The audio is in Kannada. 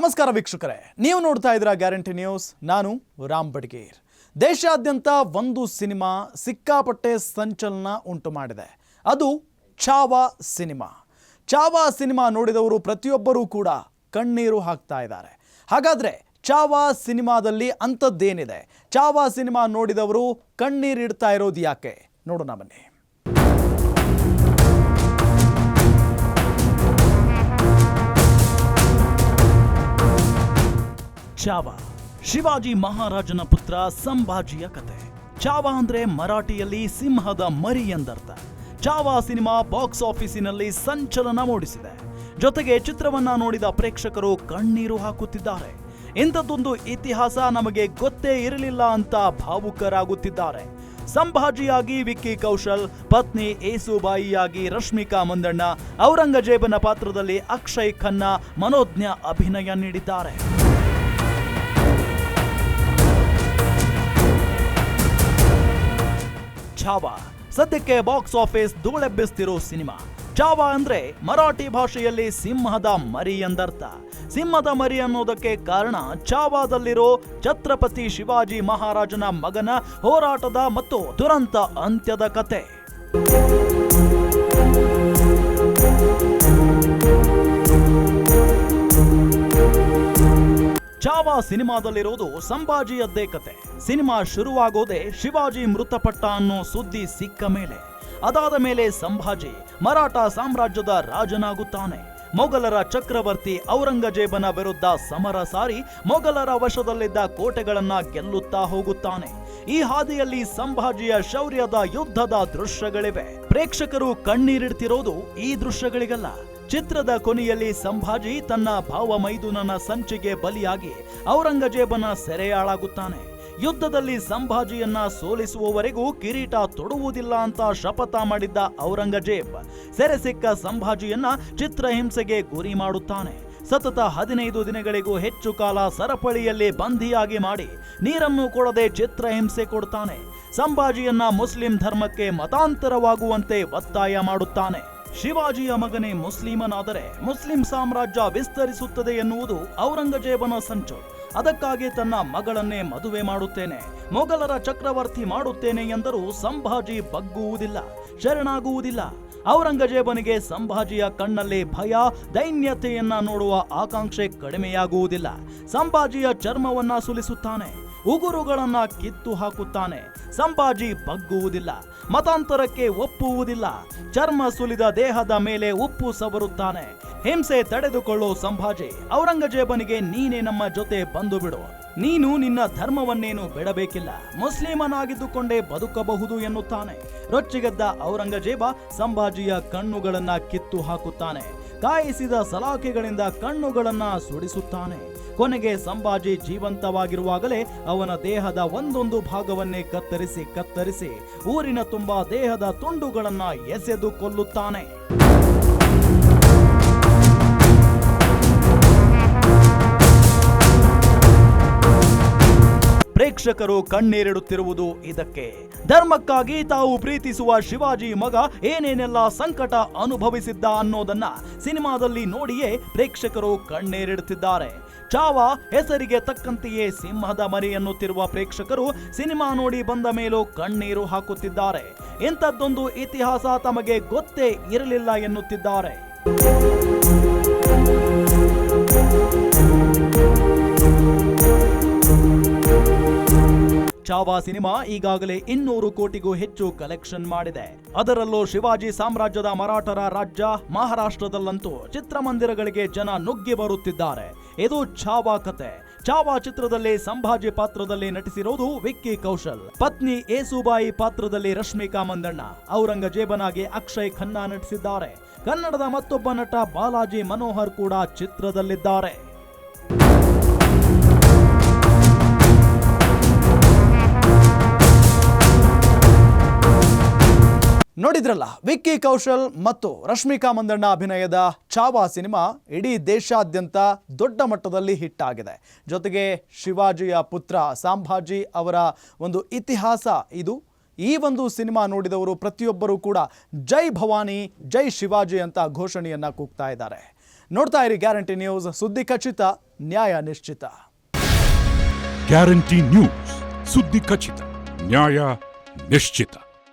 ನಮಸ್ಕಾರ ವೀಕ್ಷಕರೇ, ನೀವು ನೋಡ್ತಾ ಇದ್ದೀರಾ ಗ್ಯಾರಂಟಿ ನ್ಯೂಸ್. ನಾನು ರಾಮ್ ಬಡ್ಗೇರ್. ದೇಶಾದ್ಯಂತ ಒಂದು ಸಿನಿಮಾ ಸಿಕ್ಕಾಪಟ್ಟೆ ಸಂಚಲನ ಉಂಟು ಮಾಡಿದೆ. ಅದು ಚಾವಾ ಸಿನಿಮಾ. ಚಾವಾ ಸಿನಿಮಾ ನೋಡಿದವರು ಪ್ರತಿಯೊಬ್ಬರೂ ಕೂಡ ಕಣ್ಣೀರು ಹಾಕ್ತಾ ಇದ್ದಾರೆ. ಹಾಗಾದರೆ ಚಾವಾ ಸಿನಿಮಾದಲ್ಲಿ ಅಂಥದ್ದೇನಿದೆ? ಚಾವಾ ಸಿನಿಮಾ ನೋಡಿದವರು ಕಣ್ಣೀರಿಡ್ತಾ ಇರೋದು ಯಾಕೆ? ನೋಡೋಣ ಬನ್ನಿ. ಚಾವಾ ಶಿವಾಜಿ ಮಹಾರಾಜನ ಪುತ್ರ ಸಂಭಾಜಿಯ ಕತೆ. ಚಾವಾ ಅಂದ್ರೆ ಮರಾಠಿಯಲ್ಲಿ ಸಿಂಹದ ಮರಿ ಎಂದರ್ಥ. ಚಾವಾ ಸಿನಿಮಾ ಬಾಕ್ಸ್ ಆಫೀಸಿನಲ್ಲಿ ಸಂಚಲನ ಮೂಡಿಸಿದೆ. ಜೊತೆಗೆ ಚಿತ್ರವನ್ನ ನೋಡಿದ ಪ್ರೇಕ್ಷಕರು ಕಣ್ಣೀರು ಹಾಕುತ್ತಿದ್ದಾರೆ. ಇಂಥದ್ದೊಂದು ಇತಿಹಾಸ ನಮಗೆ ಗೊತ್ತೇ ಇರಲಿಲ್ಲ ಅಂತ ಭಾವುಕರಾಗುತ್ತಿದ್ದಾರೆ. ಸಂಭಾಜಿಯಾಗಿ ವಿಕ್ಕಿ ಕೌಶಲ್, ಪತ್ನಿ ಏಸುಬಾಯಿಯಾಗಿ ರಶ್ಮಿಕಾ ಮಂದಣ್ಣ, ಔರಂಗಜೇಬನ ಪಾತ್ರದಲ್ಲಿ ಅಕ್ಷಯ್ ಖನ್ನಾ ಮನೋಜ್ಞ ಅಭಿನಯ ನೀಡಿದ್ದಾರೆ. ಚಾವಾ ಸದ್ಯಕ್ಕೆ ಬಾಕ್ಸ್ ಆಫೀಸ್ ಧೂಳೆಬ್ಬಿಸ್ತಿರೋ ಸಿನಿಮಾ. ಚಾವಾ ಅಂದ್ರೆ ಮರಾಠಿ ಭಾಷೆಯಲ್ಲಿ ಸಿಂಹದ ಮರಿ ಎಂದರ್ಥ. ಸಿಂಹದ ಮರಿ ಅನ್ನೋದಕ್ಕೆ ಕಾರಣ ಚಾವಾದಲ್ಲಿರೋ ಛತ್ರಪತಿ ಶಿವಾಜಿ ಮಹಾರಾಜನ ಮಗನ ಹೋರಾಟದ ಮತ್ತು ದುರಂತ ಅಂತ್ಯದ ಕತೆ. ಚಾವಾ ಸಿನಿಮಾದಲ್ಲಿರೋದು ಸಂಭಾಜಿಯದ್ದೇ ಕತೆ. ಸಿನಿಮಾ ಶುರುವಾಗೋದೇ ಶಿವಾಜಿ ಮೃತಪಟ್ಟ ಅನ್ನೋ ಸುದ್ದಿ ಸಿಕ್ಕ ಮೇಲೆ. ಅದಾದ ಮೇಲೆ ಸಂಭಾಜಿ ಮರಾಠ ಸಾಮ್ರಾಜ್ಯದ ರಾಜನಾಗುತ್ತಾನೆ. ಮೊಘಲರ ಚಕ್ರವರ್ತಿ ಔರಂಗಜೇಬನ ವಿರುದ್ಧ ಸಮರ ಸಾರಿ ಮೊಘಲರ ವಶದಲ್ಲಿದ್ದ ಕೋಟೆಗಳನ್ನ ಗೆಲ್ಲುತ್ತಾ ಹೋಗುತ್ತಾನೆ. ಈ ಹಾದಿಯಲ್ಲಿ ಸಂಭಾಜಿಯ ಶೌರ್ಯದ ಯುದ್ಧದ ದೃಶ್ಯಗಳಿವೆ. ಪ್ರೇಕ್ಷಕರು ಕಣ್ಣೀರಿಡ್ತಿರೋದು ಈ ದೃಶ್ಯಗಳಿಗಲ್ಲ. ಚಿತ್ರದ ಕೊನೆಯಲ್ಲಿ ಸಂಭಾಜಿ ತನ್ನ ಭಾವ ಮೈದುನನ ಸಂಚಿಗೆ ಬಲಿಯಾಗಿ ಔರಂಗಜೇಬನ ಸೆರೆಯಾಳಾಗುತ್ತಾನೆ. ಯುದ್ಧದಲ್ಲಿ ಸಂಭಾಜಿಯನ್ನ ಸೋಲಿಸುವವರೆಗೂ ಕಿರೀಟ ತೊಡುವುದಿಲ್ಲ ಅಂತ ಶಪಥ ಮಾಡಿದ್ದ ಔರಂಗಜೇಬ್ ಸೆರೆ ಸಿಕ್ಕ ಸಂಭಾಜಿಯನ್ನ ಚಿತ್ರಹಿಂಸೆಗೆ ಗುರಿ ಮಾಡುತ್ತಾನೆ. ಸತತ 15 ದಿನಗಳಿಗೂ ಹೆಚ್ಚು ಕಾಲ ಸರಪಳಿಯಲ್ಲಿ ಬಂಧಿಯಾಗಿ ಮಾಡಿ ನೀರನ್ನು ಕೊಡದೆ ಚಿತ್ರಹಿಂಸೆ ಕೊಡ್ತಾನೆ. ಸಂಭಾಜಿಯನ್ನ ಮುಸ್ಲಿಂ ಧರ್ಮಕ್ಕೆ ಮತಾಂತರವಾಗುವಂತೆ ಒತ್ತಾಯ ಮಾಡುತ್ತಾನೆ. ಶಿವಾಜಿಯ ಮಗನೇ ಮುಸ್ಲಿಮನಾದರೆ ಮುಸ್ಲಿಂ ಸಾಮ್ರಾಜ್ಯ ವಿಸ್ತರಿಸುತ್ತದೆ ಎನ್ನುವುದು ಔರಂಗಜೇಬನ ಸಂಚು. ಅದಕ್ಕಾಗಿ ತನ್ನ ಮಗಳನ್ನೇ ಮದುವೆ ಮಾಡುತ್ತೇನೆ, ಮೊಘಲರ ಚಕ್ರವರ್ತಿ ಮಾಡುತ್ತೇನೆ ಎಂದರೂ ಸಂಭಾಜಿ ಬಗ್ಗುವುದಿಲ್ಲ, ಶರಣಾಗುವುದಿಲ್ಲ. ಔರಂಗಜೇಬನಿಗೆ ಸಂಭಾಜಿಯ ಕಣ್ಣಲ್ಲಿ ಭಯ, ದೈನ್ಯತೆಯನ್ನ ನೋಡುವ ಆಕಾಂಕ್ಷೆ ಕಡಿಮೆಯಾಗುವುದಿಲ್ಲ. ಸಂಭಾಜಿಯ ಚರ್ಮವನ್ನ ಸುಲಿಸುತ್ತಾನೆ, ಉಗುರುಗಳನ್ನ ಕಿತ್ತು ಹಾಕುತ್ತಾನೆ. ಸಂಭಾಜಿ ಬಗ್ಗುವುದಿಲ್ಲ, ಮತಾಂತರಕ್ಕೆ ಒಪ್ಪುವುದಿಲ್ಲ. ಚರ್ಮ ಸುಲಿದ ದೇಹದ ಮೇಲೆ ಉಪ್ಪು ಸವರುತ್ತಾನೆ. ಹಿಂಸೆ ತಡೆದುಕೊಳ್ಳೋ ಸಂಭಾಜಿ ಔರಂಗಜೇಬನಿಗೆ ನೀನೇ ನಮ್ಮ ಜೊತೆ ಬಂದು ಬಿಡು, ನೀನು ನಿನ್ನ ಧರ್ಮವನ್ನೇನು ಬಿಡಬೇಕಿಲ್ಲ, ಮುಸ್ಲಿಮನಾಗಿದ್ದುಕೊಂಡೇ ಬದುಕಬಹುದು ಎನ್ನುತ್ತಾನೆ. ರೊಚ್ಚಿಗೆದ್ದ ಔರಂಗಜೇಬ ಸಂಭಾಜಿಯ ಕಣ್ಣುಗಳನ್ನ ಕಿತ್ತು ಹಾಕುತ್ತಾನೆ. ಕಾಯಿಸಿದ ಸಲಾಕೆಗಳಿಂದ ಕಣ್ಣುಗಳನ್ನ ಸುಡಿಸುತ್ತಾನೆ. ಕೊನೆಗೆ ಸಂಭಾಜಿ ಜೀವಂತವಾಗಿರುವಾಗಲೇ ಅವನ ದೇಹದ ಒಂದೊಂದು ಭಾಗವನ್ನೇ ಕತ್ತರಿಸಿ ಊರಿನ ತುಂಬಾ ದೇಹದ ತುಂಡುಗಳನ್ನ ಎಸೆದು ಕೊಲ್ಲುತ್ತಾನೆ. ಪ್ರೇಕ್ಷಕರು ಕಣ್ಣೀರಿಡುತ್ತಿರುವುದು ಇದಕ್ಕೆ. ಧರ್ಮಕ್ಕಾಗಿ ತಾವು ಪ್ರೀತಿಸುವ ಶಿವಾಜಿ ಮಗ ಏನೇನೆಲ್ಲ ಸಂಕಟ ಅನುಭವಿಸಿದ್ದ ಅನ್ನೋದನ್ನ ಸಿನಿಮಾದಲ್ಲಿ ನೋಡಿಯೇ ಪ್ರೇಕ್ಷಕರು ಕಣ್ಣೀರಿಡುತ್ತಿದ್ದಾರೆ. ಚಾವಾ ಹೆಸರಿಗೆ ತಕ್ಕಂತೆಯೇ ಸಿಂಹದ ಮರಿ ಎನ್ನುತ್ತಿರುವ ಪ್ರೇಕ್ಷಕರು ಸಿನಿಮಾ ನೋಡಿ ಬಂದ ಮೇಲೂ ಕಣ್ಣೀರು ಹಾಕುತ್ತಿದ್ದಾರೆ. ಇಂಥದ್ದೊಂದು ಇತಿಹಾಸ ತಮಗೆ ಗೊತ್ತೇ ಇರಲಿಲ್ಲ ಎನ್ನುತ್ತಿದ್ದಾರೆ. ಚಾವಾ ಸಿನಿಮಾ ಈಗಾಗಲೇ 200 ಕೋಟಿಗೂ ಹೆಚ್ಚು ಕಲೆಕ್ಷನ್ ಮಾಡಿದೆ. ಅದರಲ್ಲೂ ಶಿವಾಜಿ ಸಾಮ್ರಾಜ್ಯದ ಮರಾಠರ ರಾಜ್ಯ ಮಹಾರಾಷ್ಟ್ರದಲ್ಲಂತೂ ಚಿತ್ರಮಂದಿರಗಳಿಗೆ ಜನ ನುಗ್ಗಿ ಬರುತ್ತಿದ್ದಾರೆ. ಇದು ಚಾವಾ ಕತೆ. ಚಾವಾ ಚಿತ್ರದಲ್ಲಿ ಸಂಭಾಜಿ ಪಾತ್ರದಲ್ಲಿ ನಟಿಸಿರೋದು ವಿಕ್ಕಿ ಕೌಶಲ್, ಪತ್ನಿ ಏಸುಬಾಯಿ ಪಾತ್ರದಲ್ಲಿ ರಶ್ಮಿಕಾ ಮಂದಣ್ಣ, ಔರಂಗಜೇಬನಾಗಿ ಅಕ್ಷಯ್ ಖನ್ನಾ ನಟಿಸಿದ್ದಾರೆ. ಕನ್ನಡದ ಮತ್ತೊಬ್ಬ ನಟ ಬಾಲಾಜಿ ಮನೋಹರ್ ಕೂಡ ಚಿತ್ರದಲ್ಲಿದ್ದಾರೆ. ನೋಡಿದ್ರಲ್ಲ, ವಿಕ್ಕಿ ಕೌಶಲ್ ಮತ್ತು ರಶ್ಮಿಕಾ ಮಂದಣ್ಣ ಅಭಿನಯದ ಚಾವಾ ಸಿನಿಮಾ ಇಡೀ ದೇಶಾದ್ಯಂತ ದೊಡ್ಡ ಮಟ್ಟದಲ್ಲಿ ಹಿಟ್ ಆಗಿದೆ. ಜೊತೆಗೆ ಶಿವಾಜಿಯ ಪುತ್ರ ಸಂಭಾಜಿ ಅವರ ಒಂದು ಇತಿಹಾಸ ಇದು ಈ ಒಂದು ಸಿನಿಮಾ ನೋಡಿದವರು ಪ್ರತಿಯೊಬ್ಬರೂ ಕೂಡ ಜೈ ಭವಾನಿ ಜೈ ಶಿವಾಜಿ ಅಂತ ಘೋಷಣೆಯನ್ನ ಕೂಗ್ತಾ ಇದ್ದಾರೆ. ನೋಡ್ತಾ ಇರಿ ಗ್ಯಾರಂಟಿ ನ್ಯೂಸ್, ಸುದ್ದಿ ಖಚಿತ, ನ್ಯಾಯ ನಿಶ್ಚಿತ. ಗ್ಯಾರಂಟಿ ನ್ಯೂಸ್, ಸುದ್ದಿ ಖಚಿತ, ನ್ಯಾಯ ನಿಶ್ಚಿತ.